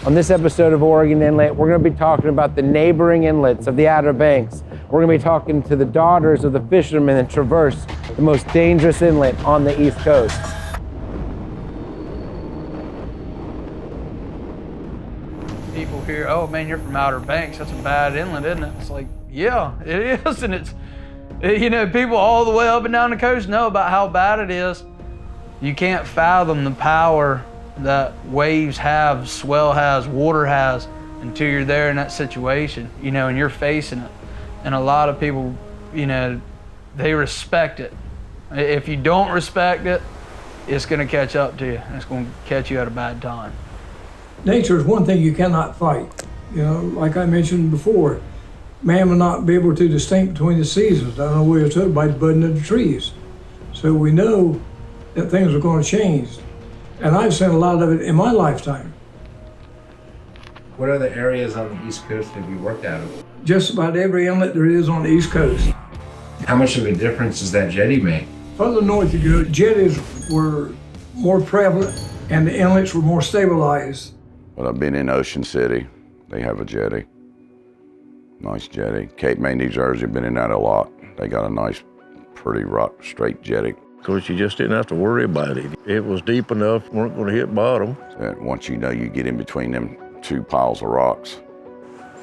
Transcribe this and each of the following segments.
On this episode of Oregon Inlet, we're going to be talking about the neighboring inlets of the Outer Banks. We're going to be talking to the daughters of the fishermen that traverse the most dangerous inlet on the East Coast. People hear, oh man, you're from Outer Banks, that's a bad inlet, isn't it? It's like, yeah, it is, and it's, you know, people all the way up and down the coast know about how bad it is. You can't fathom the power that waves have, swell has, water has, until you're there in that situation, you know, and you're facing it. And a lot of people, you know, they respect it. If you don't respect it, it's gonna catch up to you. It's gonna catch you at a bad time. Nature is one thing you cannot fight. You know, like I mentioned before, man will not be able to distinguish between the seasons. I don't know where it's at by the budding of the trees. So we know that things are going to change. And I've seen a lot of it in my lifetime. What other areas on the East Coast have you worked out of? Just about every inlet there is on the East Coast. How much of a difference does that jetty make? Further north you go, jetties were more prevalent and the inlets were more stabilized. Well, I've been in Ocean City. They have a jetty. Nice jetty. Cape May, New Jersey, been in that a lot. They got a nice, pretty rock, straight jetty. Of course, you just didn't have to worry about it. It was deep enough, weren't going to hit bottom. And once you know you get in between them two piles of rocks.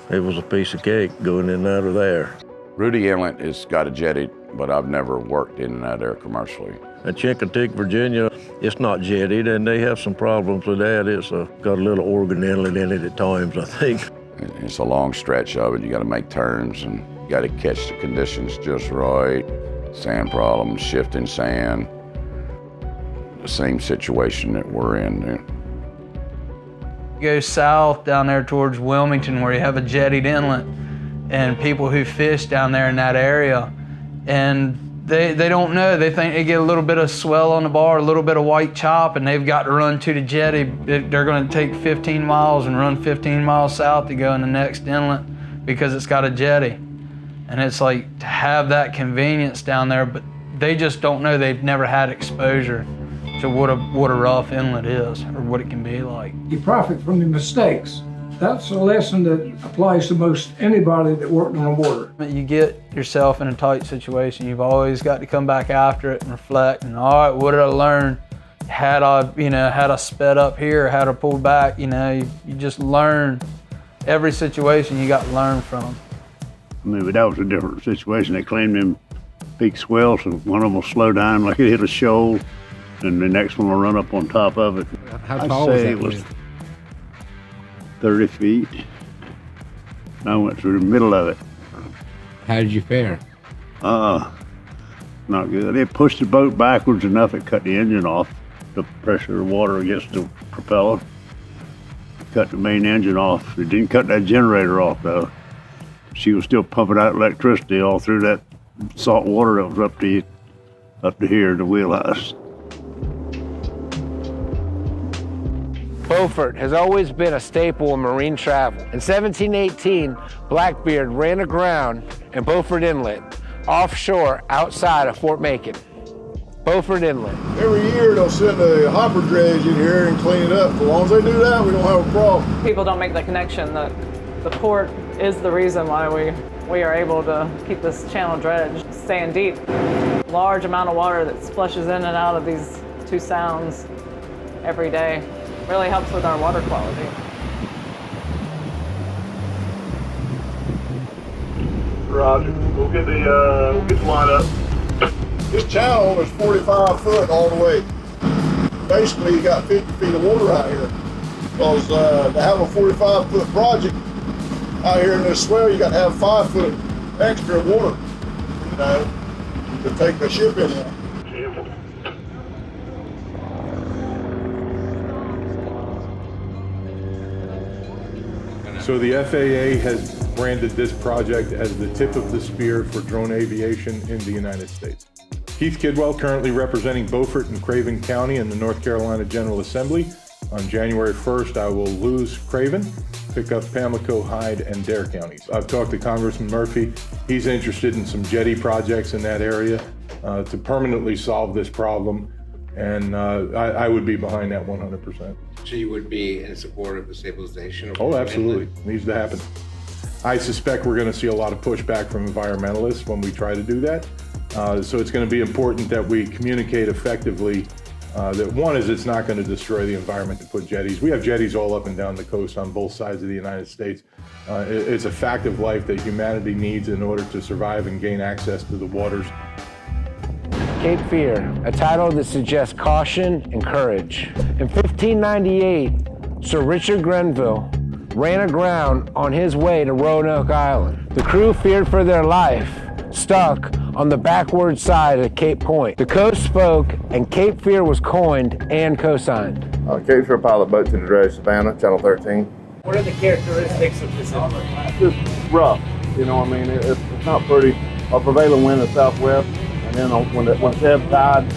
It was a piece of cake going in and out of there. Rudy Inlet has got a jetty, but I've never worked in and out there commercially. At Chincoteague, Virginia, it's not jettied, and they have some problems with that. It's got a little Oregon Inlet in it at times, I think. It's a long stretch of it. You got to make turns, and you got to catch the conditions just right. Sand problems, shifting sand, the same situation that we're in. You go south down there towards Wilmington where you have a jettied inlet, and people who fish down there in that area, and they don't know. They think they get a little bit of swell on the bar, a little bit of white chop, and they've got to run to the jetty. They're going to take 15 miles and run 15 miles south to go in the next inlet because it's got a jetty. And it's like to have that convenience down there, but they just don't know. They've never had exposure to what a rough inlet is or what it can be like. You profit from the mistakes. That's a lesson that applies to most anybody that worked on the water. You get yourself in a tight situation. You've always got to come back after it and reflect. And all right, what did I learn? Had I sped up here, had I pulled back? You know, you just learn. Every situation you got to learn from. I mean, but that was a different situation. They claimed them big swells, and one of them will slow down like it hit a shoal, and the next one will run up on top of it. How tall was that? It was 30 feet. And I went through the middle of it. How did you fare? Not good. It pushed the boat backwards enough it cut the engine off. The pressure of the water against the propeller cut the main engine off. It didn't cut that generator off though. She was still pumping out electricity all through that salt water that was up to here, the wheelhouse. Beaufort has always been a staple in marine travel. In 1718, Blackbeard ran aground in Beaufort Inlet, offshore outside of Fort Macon. Beaufort Inlet. Every year they'll send a hopper dredge in here and clean it up. As long as they do that, we don't have a problem. People don't make the connection that the port is the reason why we are able to keep this channel dredge staying deep. Large amount of water that splashes in and out of these two sounds every day really helps with our water quality. Roger. We'll get the line up. This channel is 45 foot all the way. Basically, you got 50 feet of water out here. Because to have a 45 foot project out here in this swell, you got to have 5 foot extra water, you know, to take the ship in there. So the FAA has branded this project as the tip of the spear for drone aviation in the United States. Keith Kidwell, currently representing Beaufort and Craven County in the North Carolina General Assembly. On January 1st, I will lose Craven, pick up Pamlico, Hyde, and Dare counties. I've talked to Congressman Murphy. He's interested in some jetty projects in that area to permanently solve this problem, and I would be behind that 100%. So you would be in support of the stabilization of Oh, Oregon absolutely. Inlet? Needs to happen. I suspect we're going to see a lot of pushback from environmentalists when we try to do that. So it's going to be important that we communicate effectively that one is it's not going to destroy the environment to put jetties. We have jetties all up and down the coast on both sides of the United States. It's a fact of life that humanity needs in order to survive and gain access to the waters. Cape Fear, a title that suggests caution and courage. In 1598, Sir Richard Grenville ran aground on his way to Roanoke Island. The crew feared for their life, stuck on the backward side of Cape Point. The coast spoke, and Cape Fear was coined and co-signed. Cape Fear pilot boat to the dredge, Savannah, Channel 13. What are the characteristics of this inlet? Just rough, you know what I mean? It's not pretty. Our prevailing wind is southwest, and then when it's ebb tide,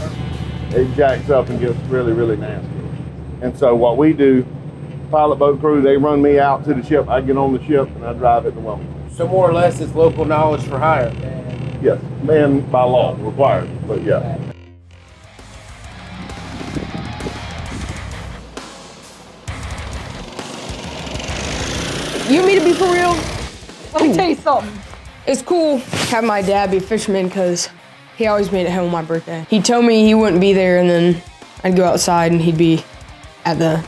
it jacks up and gets really, really nasty. And so what we do, pilot boat crew, they run me out to the ship, I get on the ship, and I drive it to Wilmington. So more or less it's local knowledge for hire. Yes, man by law required, but yeah. You want me to be for real? Let me tell you something. It's cool having my dad be a fisherman because he always made it home on my birthday. He told me he wouldn't be there and then I'd go outside and he'd be at the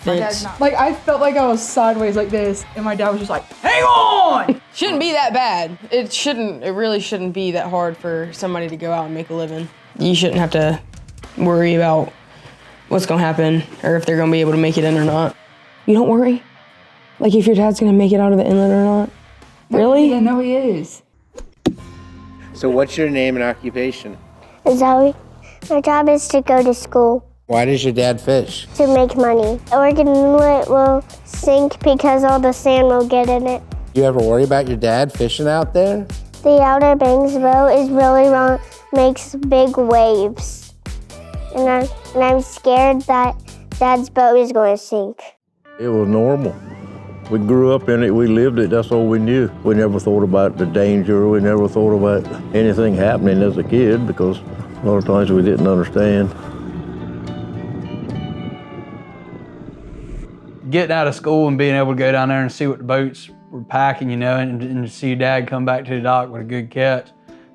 fence. Like, I felt like I was sideways like this and my dad was just like, hang on! Shouldn't be that bad. It really shouldn't be that hard for somebody to go out and make a living. You shouldn't have to worry about what's gonna happen or if they're gonna be able to make it in or not. You don't worry? Like if your dad's gonna make it out of the inlet or not? Really? Yeah, no, he is. So what's your name and occupation? Zoe. My job is to go to school. Why does your dad fish? To make money. Oregon Inlet will sink because all the sand will get in it. Do you ever worry about your dad fishing out there? The Outer Banks boat is really wrong, makes big waves. And I'm scared that Dad's boat is going to sink. It was normal. We grew up in it, we lived it, that's all we knew. We never thought about the danger, we never thought about anything happening as a kid because a lot of times we didn't understand. Getting out of school and being able to go down there and see what the boats were packing, you know, and to see Dad come back to the dock with a good catch,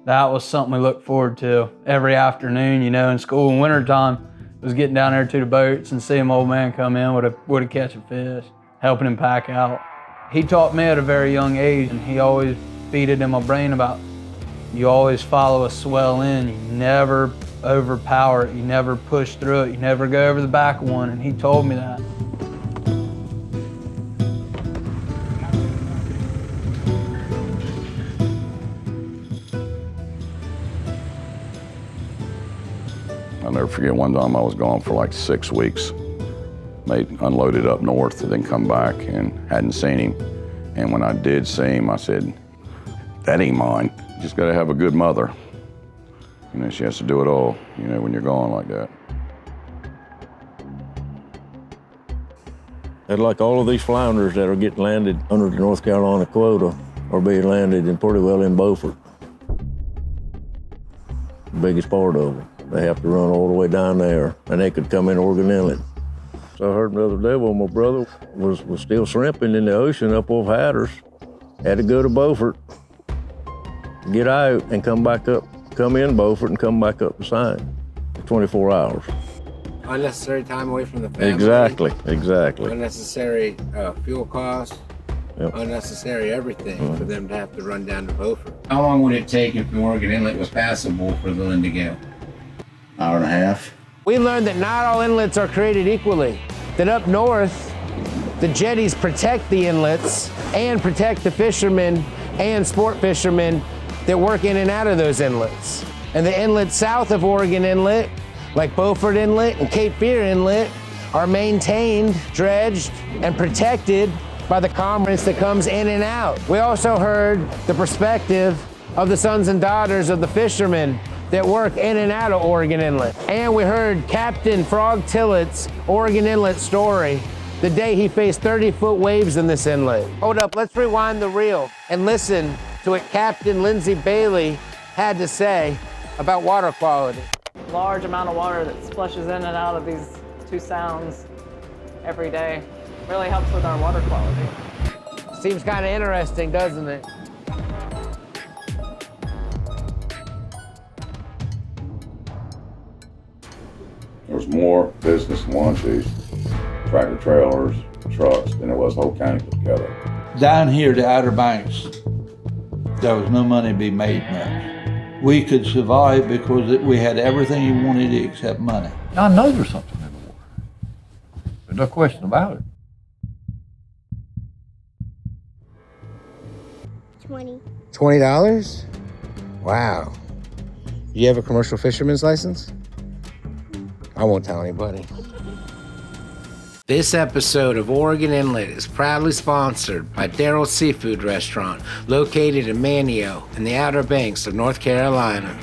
that was something we looked forward to every afternoon, you know, in school in wintertime. Was getting down there to the boats and seeing my old man come in with a catch of fish, helping him pack out. He taught me at a very young age, and he always feed it in my brain about you always follow a swell in, you never overpower it, you never push through it, you never go over the back of one, and he told me that. I'll never forget one time I was gone for like 6 weeks. They unloaded up north and then come back and hadn't seen him. And when I did see him, I said, that ain't mine. You just gotta have a good mother. You know, she has to do it all, you know, when you're gone like that. And like all of these flounders that are getting landed under the North Carolina quota are being landed in pretty well in Beaufort. The biggest part of them. They have to run all the way down there, and they could come in Oregon Inlet. So I heard the other day, well, my brother was still shrimping in the ocean up off Hatters. Had to go to Beaufort, get out, and come back up, come in Beaufort and come back up the sign. 24 hours. Unnecessary time away from the family. Exactly. Unnecessary fuel costs. Yep. Unnecessary everything for them to have to run down to Beaufort. How long would it take if the Oregon Inlet was passable for the Linda Gale? Hour and a half. We learned that not all inlets are created equally. That up north, the jetties protect the inlets and protect the fishermen and sport fishermen that work in and out of those inlets. And the inlets south of Oregon Inlet, like Beaufort Inlet and Cape Fear Inlet, are maintained, dredged, and protected by the commerce that comes in and out. We also heard the perspective of the sons and daughters of the fishermen that work in and out of Oregon Inlet. And we heard Captain Frog Tillett's Oregon Inlet story the day he faced 30-foot waves in this inlet. Hold up, let's rewind the reel and listen to what Captain Lindsay Bailey had to say about water quality. Large amount of water that splashes in and out of these two two sounds every day. Really helps with our water quality. Seems kind of interesting, doesn't it? There's more business launches, tractor trailers, trucks than there was the whole county put together. Down here, the Outer Banks, there was no money to be made much. We could survive because we had everything you wanted except money. I know there's something in the water. There's no question about it. 20. $20? Wow. You have a commercial fisherman's license? I won't tell anybody. This episode of Oregon Inlet is proudly sponsored by Daryl's Seafood Restaurant, located in Manio in the Outer Banks of North Carolina.